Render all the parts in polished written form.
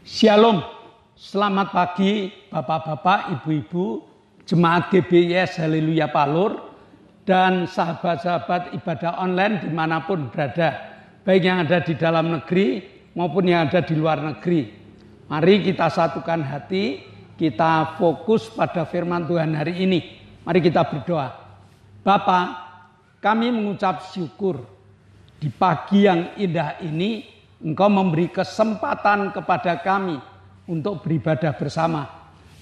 Shalom, selamat pagi Bapak-Bapak, Ibu-Ibu, Jemaat GBIS Haleluya Palur, dan sahabat-sahabat ibadah online dimanapun berada, baik yang ada di dalam negeri maupun yang ada di luar negeri. Mari kita satukan hati, kita fokus pada firman Tuhan hari ini. Mari kita berdoa. Bapa, kami mengucap syukur di pagi yang indah ini Engkau memberi kesempatan kepada kami untuk beribadah bersama.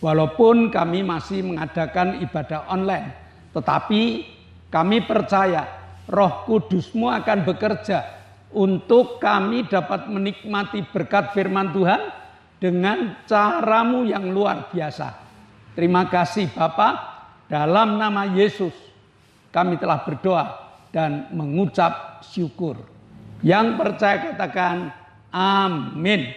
Walaupun kami masih mengadakan ibadah online, tetapi kami percaya Roh Kudus-Mu akan bekerja untuk kami dapat menikmati berkat firman Tuhan dengan cara-Mu yang luar biasa. Terima kasih Bapa, dalam nama Yesus kami telah berdoa dan mengucap syukur. Yang percaya katakan amin.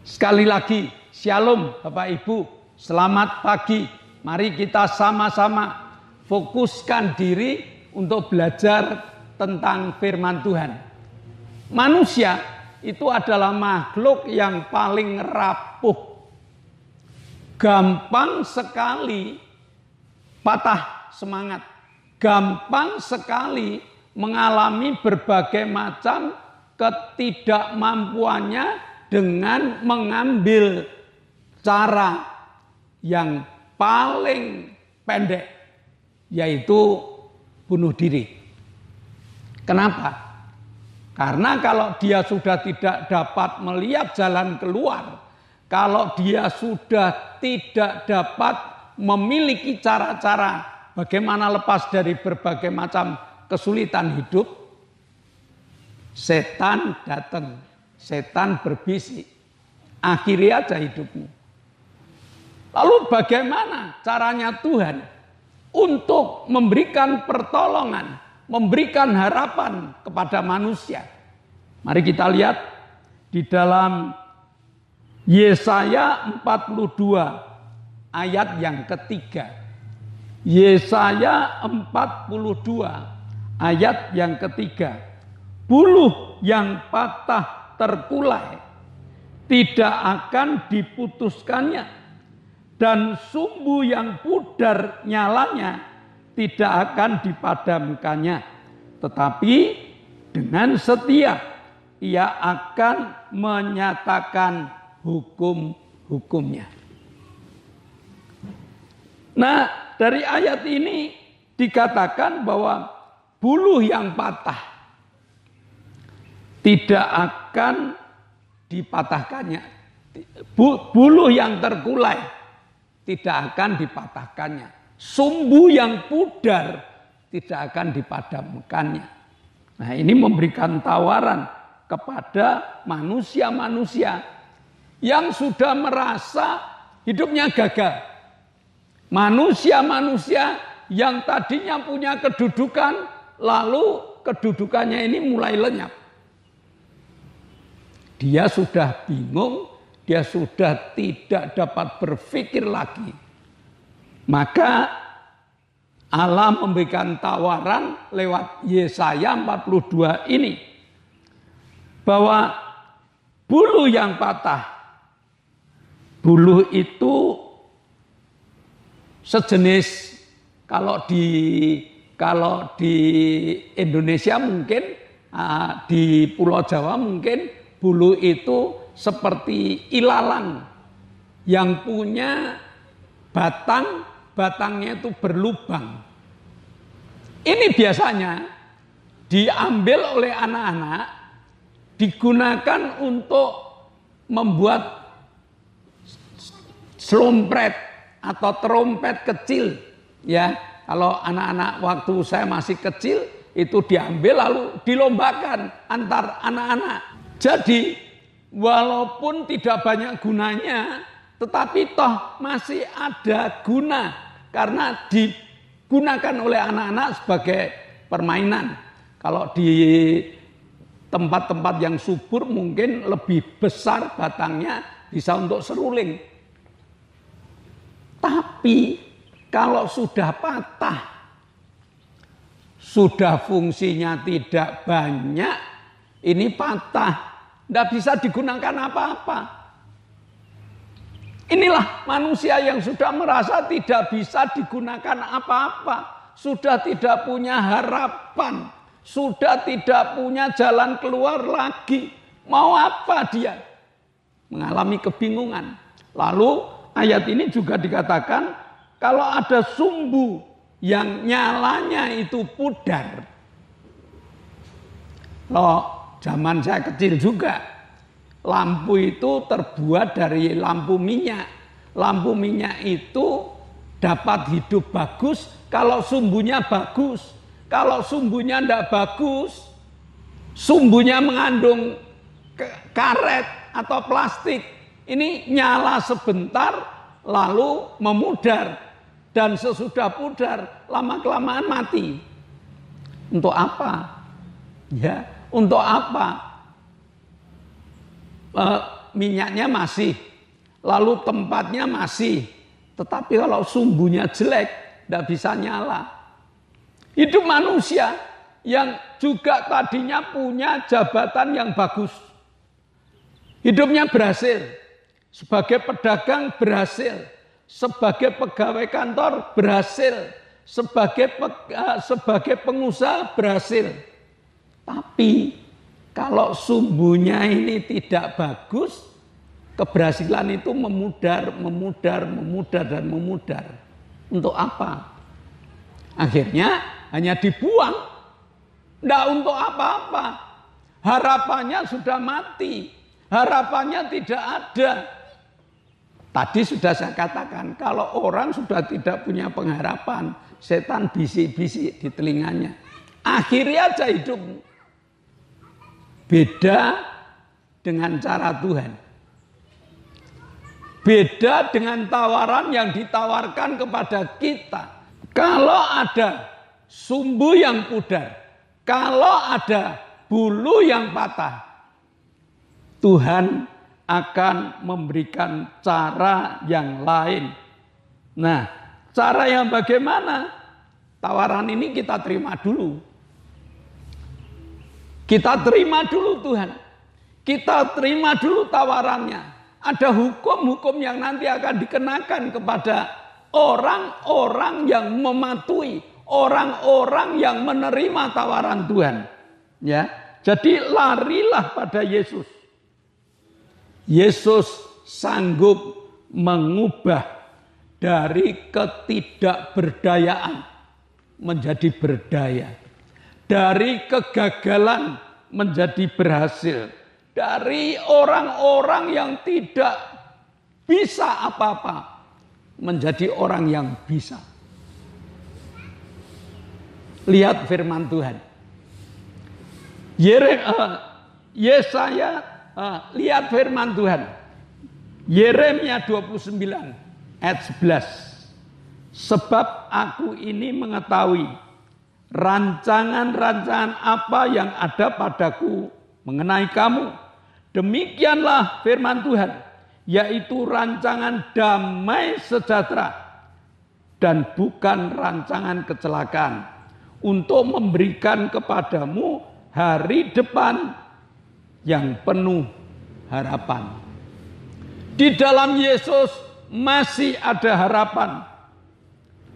Sekali lagi, shalom Bapak Ibu, selamat pagi. Mari kita sama-sama fokuskan diri untuk belajar tentang firman Tuhan. Manusia itu adalah makhluk yang paling rapuh. Gampang sekali patah semangat. Gampang sekali mengalami berbagai macam ketidakmampuannya dengan mengambil cara yang paling pendek, yaitu bunuh diri. Kenapa? Karena kalau dia sudah tidak dapat melihat jalan keluar, kalau dia sudah tidak dapat memiliki cara-cara bagaimana lepas dari berbagai macam kesulitan hidup, setan datang, setan berbisik, akhiri aja hidupmu. Lalu bagaimana caranya Tuhan untuk memberikan pertolongan, memberikan harapan kepada manusia? Mari kita lihat di dalam Yesaya 42 ayat yang ketiga. Yesaya 42 ayat yang ketiga, buluh yang patah terkulai tidak akan diputuskannya, dan sumbu yang pudar nyalanya tidak akan dipadamkannya. Tetapi dengan setia ia akan menyatakan hukum-hukumnya. Nah, dari ayat ini dikatakan bahwa buluh yang patah tidak akan dipatahkannya. Buluh yang terkulai tidak akan dipatahkannya. Sumbu yang pudar tidak akan dipadamkannya. Nah, ini memberikan tawaran kepada manusia-manusia yang sudah merasa hidupnya gagal. Manusia-manusia yang tadinya punya kedudukan, lalu kedudukannya ini mulai lenyap. Dia sudah bingung, dia sudah tidak dapat berpikir lagi. Maka Allah memberikan tawaran lewat Yesaya 42 ini, bahwa buluh yang patah, buluh itu sejenis, kalau di Indonesia mungkin, di Pulau Jawa mungkin buluh itu seperti ilalang yang punya batangnya itu berlubang. Ini biasanya diambil oleh anak-anak, digunakan untuk membuat slompret atau trompet kecil, ya. Kalau anak-anak waktu saya masih kecil itu diambil lalu dilombakan antar anak-anak. Jadi walaupun tidak banyak gunanya, tetapi toh masih ada guna karena digunakan oleh anak-anak sebagai permainan. Kalau di tempat-tempat yang subur mungkin lebih besar batangnya, bisa untuk seruling. Tapi kalau sudah patah, sudah fungsinya tidak banyak, ini patah, tidak bisa digunakan apa-apa. Inilah manusia yang sudah merasa tidak bisa digunakan apa-apa, sudah tidak punya harapan, sudah tidak punya jalan keluar lagi. Mau apa dia? Mengalami kebingungan. Lalu ayat ini juga dikatakan kalau ada sumbu yang nyalanya itu pudar. Loh, zaman saya kecil juga, lampu itu terbuat dari lampu minyak. Lampu minyak itu dapat hidup bagus kalau sumbunya bagus. Kalau sumbunya tidak bagus, sumbunya mengandung karet atau plastik. Ini nyala sebentar lalu memudar. Dan sesudah pudar, lama-kelamaan mati. Untuk apa? Ya, untuk apa? Minyaknya masih, lalu tempatnya masih, tetapi kalau sumbunya jelek, tidak bisa nyala. Hidup manusia yang juga tadinya punya jabatan yang bagus, hidupnya berhasil, sebagai pedagang berhasil, sebagai pegawai kantor berhasil, sebagai pengusaha berhasil. Tapi kalau sumbunya ini tidak bagus, keberhasilan itu memudar dan memudar. Untuk apa? Akhirnya hanya dibuang. Tidak untuk apa-apa. Harapannya sudah mati. Harapannya tidak ada. Tadi sudah saya katakan, kalau orang sudah tidak punya pengharapan, setan bisik-bisik di telinganya. Akhiri aja hidupmu. Beda dengan cara Tuhan. Beda dengan tawaran yang ditawarkan kepada kita. Kalau ada sumbu yang pudar, kalau ada bulu yang patah, Tuhan akan memberikan cara yang lain. Nah, cara yang bagaimana? Tawaran ini kita terima dulu. Kita terima dulu Tuhan. Kita terima dulu tawarannya. Ada hukum-hukum yang nanti akan dikenakan kepada orang-orang yang mematuhi, orang-orang yang menerima tawaran Tuhan. Ya, jadi larilah pada Yesus. Yesus sanggup mengubah dari ketidakberdayaan menjadi berdaya. Dari kegagalan menjadi berhasil. Dari orang-orang yang tidak bisa apa-apa menjadi orang yang bisa. Lihat firman Tuhan. Yesaya, lihat firman Tuhan. Yeremia 29 ayat 11. Sebab aku ini mengetahui rancangan-rancangan apa yang ada padaku mengenai kamu. Demikianlah firman Tuhan, yaitu rancangan damai sejahtera dan bukan rancangan kecelakaan, untuk memberikan kepadamu hari depan yang penuh harapan. Di dalam Yesus masih ada harapan.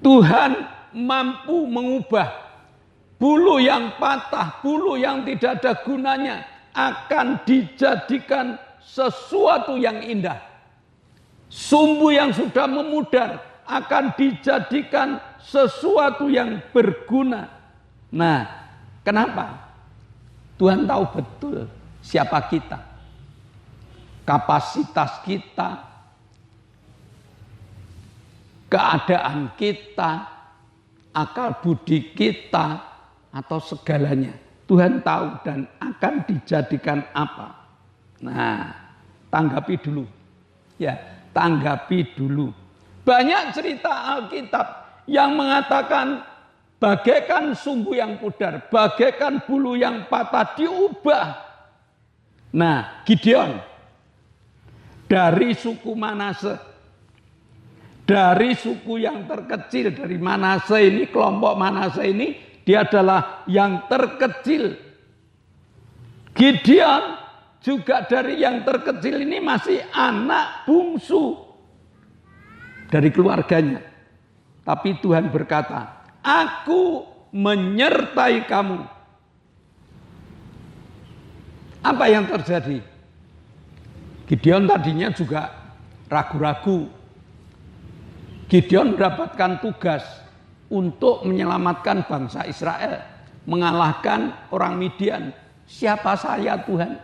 Tuhan mampu mengubah bulu yang patah, bulu yang tidak ada gunanya akan dijadikan sesuatu yang indah. Sumbu yang sudah memudar akan dijadikan sesuatu yang berguna. Nah, kenapa? Tuhan tahu betul siapa kita, kapasitas kita, keadaan kita, akal budi kita, atau segalanya. Tuhan tahu dan akan dijadikan apa. Nah, tanggapi dulu. Ya, tanggapi dulu. Banyak cerita Alkitab yang mengatakan bagaikan sumbu yang pudar, bagaikan bulu yang patah diubah. Nah, Gideon dari suku Manase, dari suku yang terkecil dari Manase ini, kelompok Manase ini, dia adalah yang terkecil. Gideon juga dari yang terkecil ini masih anak bungsu. dari keluarganya. Tapi Tuhan berkata, aku menyertai kamu. Apa yang terjadi? Gideon tadinya juga ragu-ragu. Gideon mendapatkan tugas untuk menyelamatkan bangsa Israel, mengalahkan orang Midian. Siapa saya, Tuhan?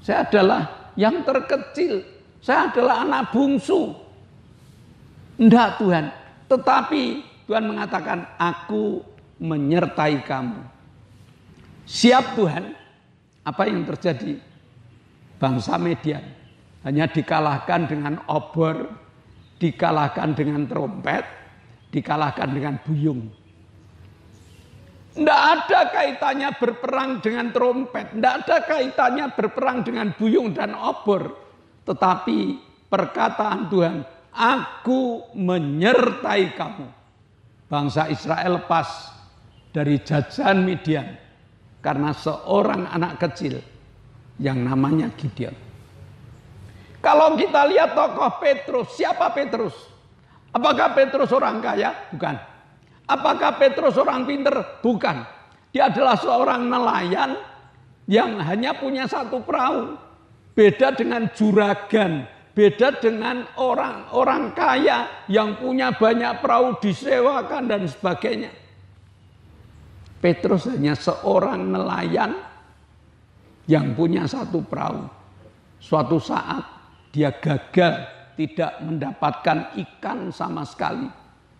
Saya adalah yang terkecil. Saya adalah anak bungsu. Enggak, Tuhan. Tetapi Tuhan mengatakan, aku menyertai kamu. Siap, Tuhan. Apa yang terjadi? Bangsa Midian hanya dikalahkan dengan obor, dikalahkan dengan trompet, dikalahkan dengan buyung. Tidak ada kaitannya berperang dengan trompet, tidak ada kaitannya berperang dengan buyung dan obor. Tetapi perkataan Tuhan, aku menyertai kamu. Bangsa Israel lepas dari jajahan Midian karena seorang anak kecil yang namanya Gideon. Kalau kita lihat tokoh Petrus, siapa Petrus? Apakah Petrus orang kaya? Bukan. Apakah Petrus orang pinter? Bukan. Dia adalah seorang nelayan yang hanya punya satu perahu. Beda dengan juragan, beda dengan orang kaya yang punya banyak perahu disewakan dan sebagainya. Petrus hanya seorang nelayan yang punya satu perahu. Suatu saat dia gagal, tidak mendapatkan ikan sama sekali.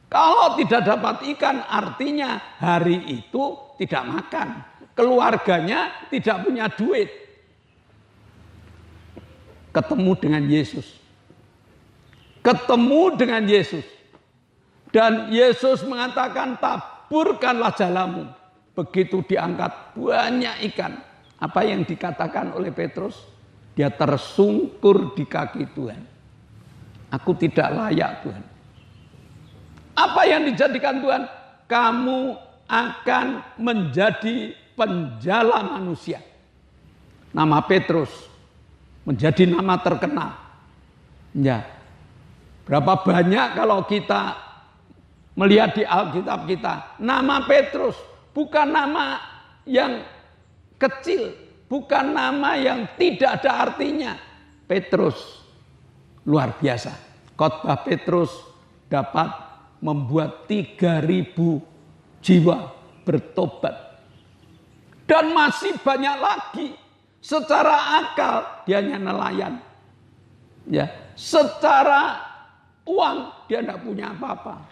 Kalau tidak dapat ikan, artinya hari itu tidak makan. Keluarganya tidak punya duit. Ketemu dengan Yesus. Ketemu dengan Yesus. Dan Yesus mengatakan, taburkanlah jalamu. Begitu diangkat banyak ikan. Apa yang dikatakan oleh Petrus? Dia tersungkur di kaki Tuhan. Aku tidak layak, Tuhan. Apa yang dijadikan Tuhan? Kamu akan menjadi penjala manusia. Nama Petrus menjadi nama terkenal. Ya. Berapa banyak kalau kita melihat di Alkitab kita, nama Petrus bukan nama yang kecil, bukan nama yang tidak ada artinya. Petrus luar biasa. Khotbah Petrus dapat membuat 3.000 jiwa bertobat. Dan masih banyak lagi. Secara akal dia hanya nelayan. Ya, secara uang dia tidak punya apa-apa.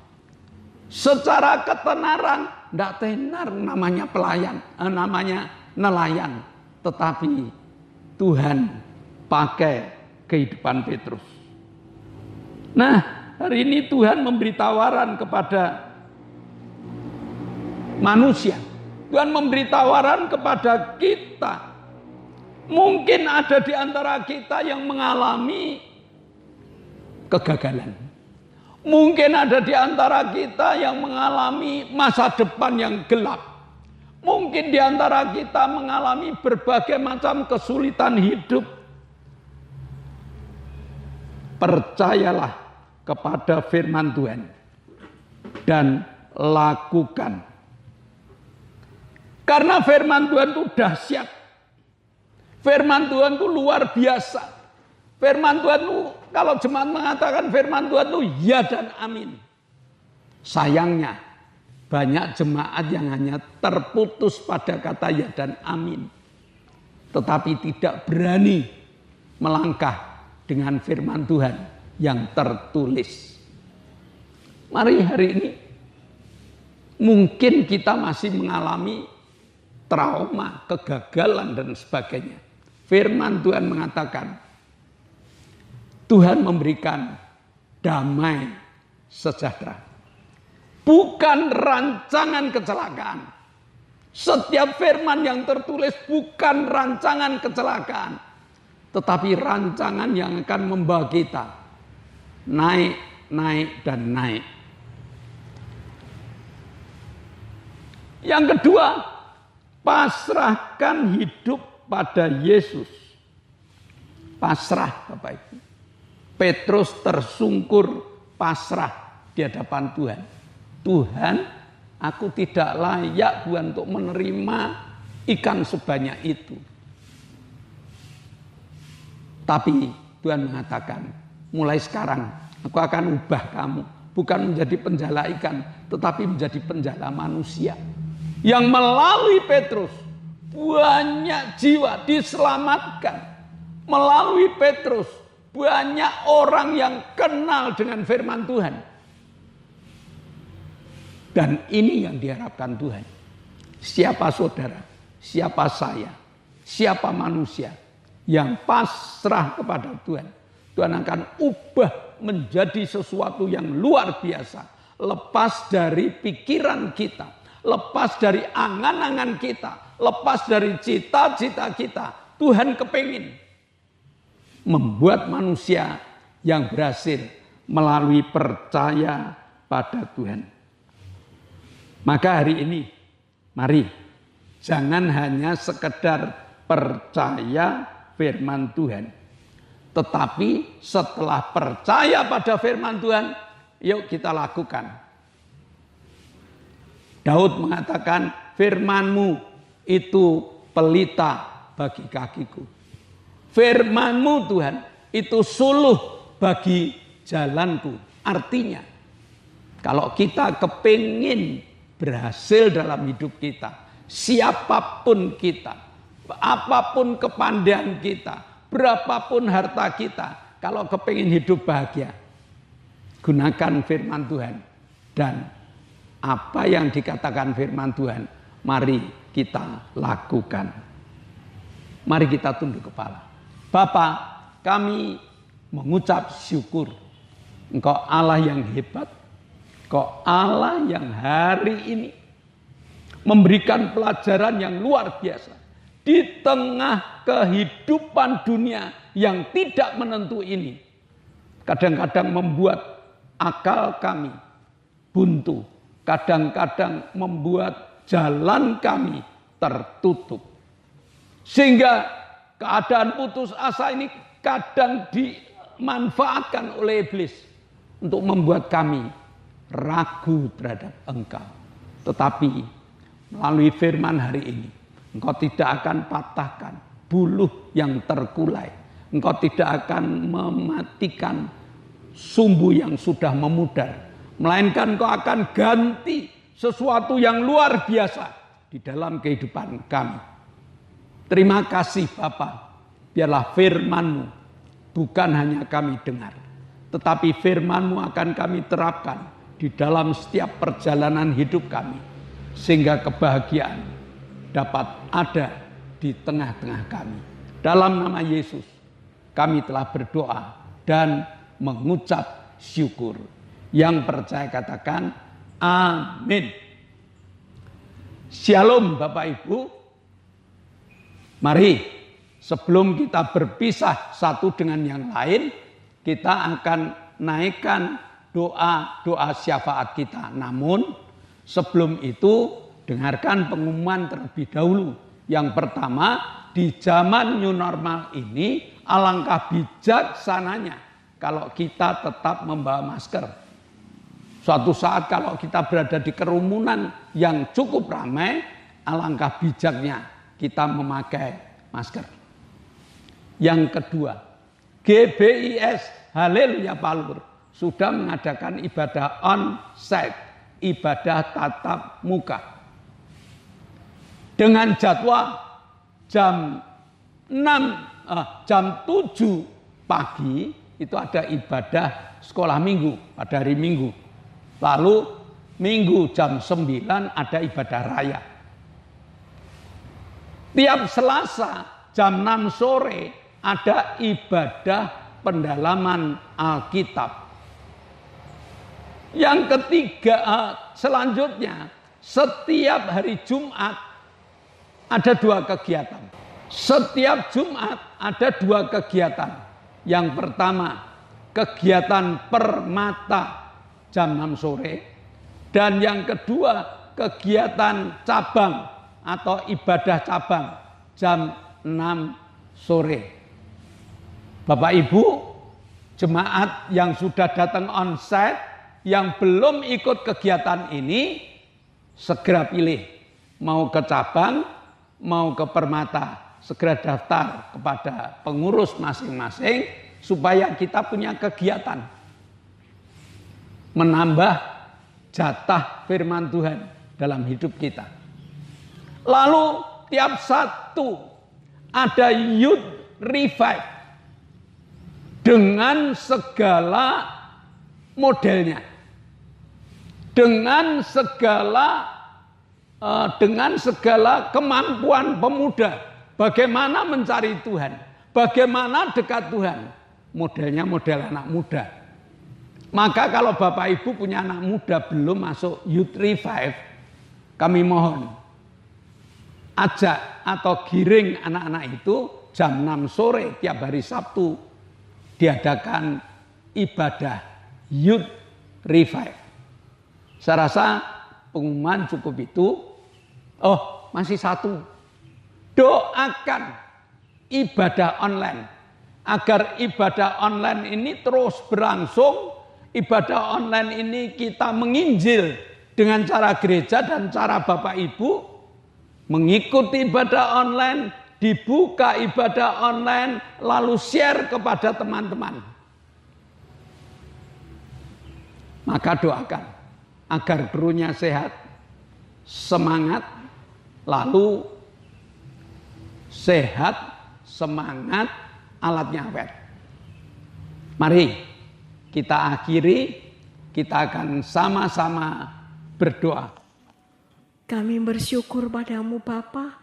Secara ketenaran tidak tenar, namanya namanya nelayan. Tetapi Tuhan pakai kehidupan Petrus. Nah, hari ini Tuhan memberi tawaran kepada manusia. Tuhan memberi tawaran kepada kita. Mungkin ada di antara kita yang mengalami kegagalan. Mungkin ada di antara kita yang mengalami masa depan yang gelap. Mungkin di antara kita mengalami berbagai macam kesulitan hidup. Percayalah kepada firman Tuhan dan lakukan. Karena firman Tuhan itu dahsyat. Firman Tuhan itu luar biasa. Firman Tuhan itu, kalau jemaat mengatakan firman Tuhan itu ya dan amin. Sayangnya, banyak jemaat yang hanya terputus pada kata ya dan amin. Tetapi tidak berani melangkah dengan firman Tuhan yang tertulis. Mari hari ini, mungkin kita masih mengalami trauma, kegagalan dan sebagainya. Firman Tuhan mengatakan, Tuhan memberikan damai sejahtera. Bukan rancangan kecelakaan. Setiap firman yang tertulis bukan rancangan kecelakaan. Tetapi rancangan yang akan membawa kita naik, naik, dan naik. Yang kedua, pasrahkan hidup pada Yesus. Pasrah, Bapak Ibu. Petrus tersungkur pasrah di hadapan Tuhan. Tuhan, aku tidak layak Tuhan untuk menerima ikan sebanyak itu. Tapi Tuhan mengatakan, mulai sekarang aku akan ubah kamu. Bukan menjadi penjala ikan, tetapi menjadi penjala manusia. Yang melalui Petrus, banyak jiwa diselamatkan. Melalui Petrus, banyak orang yang kenal dengan firman Tuhan. Dan ini yang diharapkan Tuhan. Siapa saudara, siapa saya, siapa manusia yang pasrah kepada Tuhan, Tuhan akan ubah menjadi sesuatu yang luar biasa. Lepas dari pikiran kita, lepas dari angan-angan kita, lepas dari cita-cita kita. Tuhan kepingin membuat manusia yang berhasil melalui percaya pada Tuhan. Maka hari ini, mari jangan hanya sekedar percaya firman Tuhan. Tetapi setelah percaya pada firman Tuhan, yuk kita lakukan. Daud mengatakan, firman-Mu itu pelita bagi kakiku. Firman-Mu Tuhan itu suluh bagi jalanku. Artinya, kalau kita kepingin berhasil dalam hidup kita, siapapun kita, apapun kepandaian kita, berapapun harta kita, kalau kepingin hidup bahagia, gunakan firman Tuhan. Dan apa yang dikatakan firman Tuhan, mari kita lakukan. Mari kita tunduk kepala. Bapa, kami mengucap syukur. Engkau Allah yang hebat. Engkau Allah yang hari ini memberikan pelajaran yang luar biasa. Di tengah kehidupan dunia yang tidak menentu ini, kadang-kadang membuat akal kami buntu, kadang-kadang membuat jalan kami tertutup. Sehingga keadaan putus asa ini kadang dimanfaatkan oleh iblis untuk membuat kami ragu terhadap Engkau. Tetapi melalui firman hari ini, Engkau tidak akan patahkan buluh yang terkulai. Engkau tidak akan mematikan sumbu yang sudah memudar. Melainkan Engkau akan ganti sesuatu yang luar biasa di dalam kehidupan kami. Terima kasih Bapa. Biarlah firman-Mu bukan hanya kami dengar, tetapi firman-Mu akan kami terapkan di dalam setiap perjalanan hidup kami. Sehingga kebahagiaan dapat ada di tengah-tengah kami. Dalam nama Yesus, kami telah berdoa dan mengucap syukur. Yang percaya katakan, amin. Shalom Bapak Ibu. Mari sebelum kita berpisah satu dengan yang lain, kita akan naikkan doa-doa syafaat kita. Namun sebelum itu, dengarkan pengumuman terlebih dahulu. Yang pertama, di zaman new normal ini alangkah bijaksananya kalau kita tetap membawa masker. Suatu saat kalau kita berada di kerumunan yang cukup ramai, alangkah bijaknya kita memakai masker. Yang kedua, GBIS Haleluya Palur sudah mengadakan ibadah on-site, ibadah tatap muka. Dengan jadwal jam 7 pagi itu ada ibadah sekolah minggu pada hari Minggu. Lalu Minggu jam 9 ada ibadah raya. Tiap Selasa jam 6 sore ada ibadah pendalaman Alkitab. Yang ketiga, selanjutnya setiap hari Jumat ada 2 kegiatan. Setiap Jumat ada 2 kegiatan. Yang pertama, kegiatan permata jam 6 sore. Dan yang kedua, kegiatan cabang atau ibadah cabang jam 6 sore. Bapak Ibu, Jemaat yang sudah datang onsite, yang belum ikut kegiatan ini, segera pilih. Mau ke cabang, mau ke Permata. Segera daftar kepada pengurus masing-masing, supaya kita punya kegiatan. Menambah jatah firman Tuhan dalam hidup kita. Lalu tiap Sabtu ada Youth Revive dengan segala modelnya, dengan segala kemampuan pemuda, bagaimana mencari Tuhan, bagaimana dekat Tuhan. Modelnya model anak muda. Maka kalau Bapak Ibu punya anak muda belum masuk Youth Revive, kami mohon ajak atau giring anak-anak itu jam 6 sore tiap hari Sabtu diadakan ibadah Youth Revive. Saya rasa pengumuman cukup itu. Oh, masih satu. Doakan ibadah online. Agar ibadah online ini terus berlangsung. Ibadah online ini kita menginjil dengan cara gereja dan cara Bapak Ibu. Mengikuti ibadah online, dibuka ibadah online, lalu share kepada teman-teman. Maka doakan agar krunya sehat, semangat, lalu sehat, semangat, alatnya awet. Mari kita akhiri, kita akan sama-sama berdoa. Kami bersyukur padamu Bapa,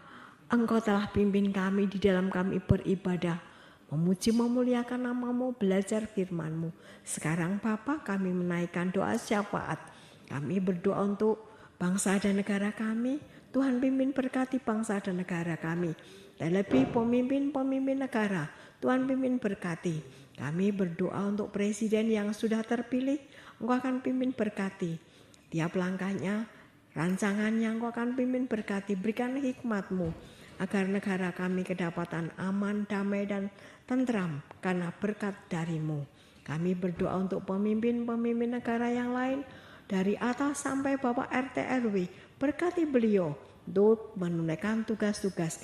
Engkau telah pimpin kami di dalam kami beribadah, memuji memuliakan namamu, belajar firman-Mu. Sekarang Bapa, kami menaikkan doa syafaat. Kami berdoa untuk bangsa dan negara kami. Tuhan pimpin berkati bangsa dan negara kami. Terlebih pemimpin-pemimpin negara, Tuhan pimpin berkati. Kami berdoa untuk presiden yang sudah terpilih, Engkau akan pimpin berkati. Tiap langkahnya, rancangan yang Engkau akan pimpin berkati, berikan hikmat-Mu agar negara kami kedapatan aman, damai dan tentram karena berkat dari-Mu. Kami berdoa untuk pemimpin-pemimpin negara yang lain dari atas sampai Bapak RT RW, berkati beliau untuk menunaikan tugas-tugas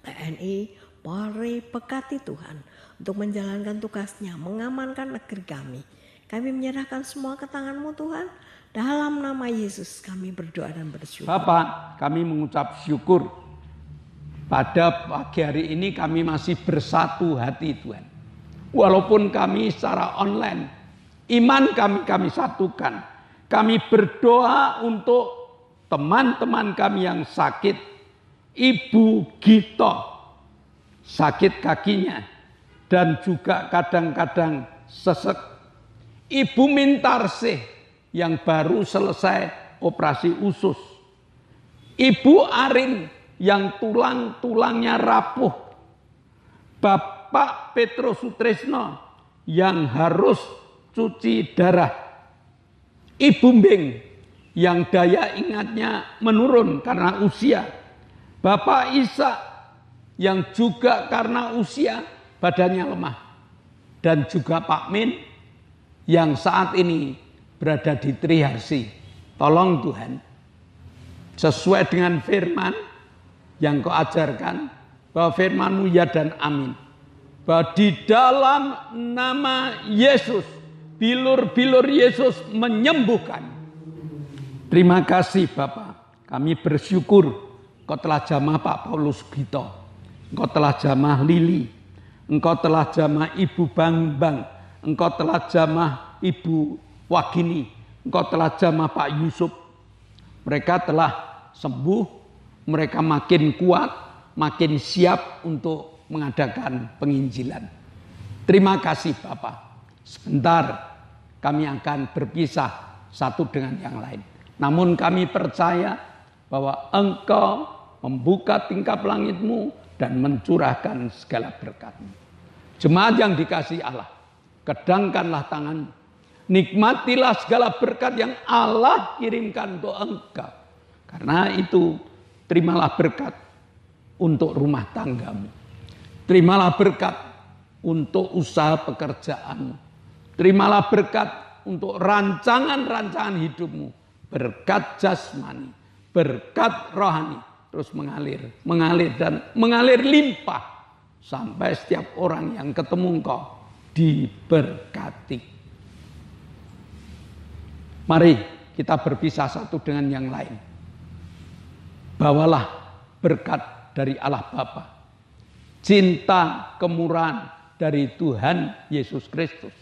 TNI, Polri, berkati Tuhan untuk menjalankan tugasnya, mengamankan negeri kami. Kami menyerahkan semua ke tangan-Mu Tuhan. Dalam nama Yesus kami berdoa dan bersyukur. Bapak, kami mengucap syukur. Pada pagi hari ini kami masih bersatu hati Tuhan. Walaupun kami secara online, iman kami satukan. Kami berdoa untuk teman-teman kami yang sakit. Ibu Gito sakit kakinya dan juga kadang-kadang sesek. Ibu Mintarsih yang baru selesai operasi usus. Ibu Arin yang tulang-tulangnya rapuh. Bapak Petrus Sutrisno yang harus cuci darah. Ibu Mbing yang daya ingatnya menurun karena usia. Bapak Isa yang juga karena usia badannya lemah. Dan juga Pak Min yang saat ini berada di Triharsi. Tolong Tuhan, sesuai dengan firman yang Kau ajarkan, bahwa firman-Mu ya dan amin. Bahwa di dalam nama Yesus, bilur-bilur Yesus menyembuhkan. Terima kasih Bapak, kami bersyukur Engkau telah jamah Pak Paulus Gito, Engkau telah jamah Lili, Engkau telah jamah Ibu Bambang, Engkau telah jamah Ibu Wagini, Engkau telah jamah Pak Yusuf. Mereka telah sembuh, mereka makin kuat, makin siap untuk mengadakan penginjilan. Terima kasih Bapak. Sebentar kami akan berpisah satu dengan yang lain. Namun kami percaya bahwa Engkau membuka tingkap langit-Mu dan mencurahkan segala berkat-Mu. Jemaat yang dikasihi Allah, kedangkanlah tangan, nikmatilah segala berkat yang Allah kirimkan untuk engkau. Karena itu, terimalah berkat untuk rumah tanggamu. Terimalah berkat untuk usaha pekerjaanmu. Terimalah berkat untuk rancangan-rancangan hidupmu. Berkat jasmani, berkat rohani. Terus mengalir dan mengalir limpah. Sampai setiap orang yang ketemu engkau diberkati. Mari kita berpisah satu dengan yang lain. Bawalah berkat dari Allah Bapa. Cinta kemurahan dari Tuhan Yesus Kristus.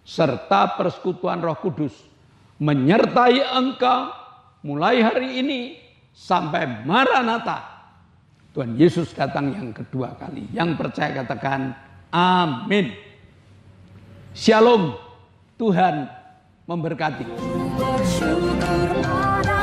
Serta persekutuan Roh Kudus menyertai engkau mulai hari ini sampai Maranatha. Tuhan Yesus datang yang kedua kali. Yang percaya katakan amin. Shalom. Tuhan memberkati. Bersyukur pada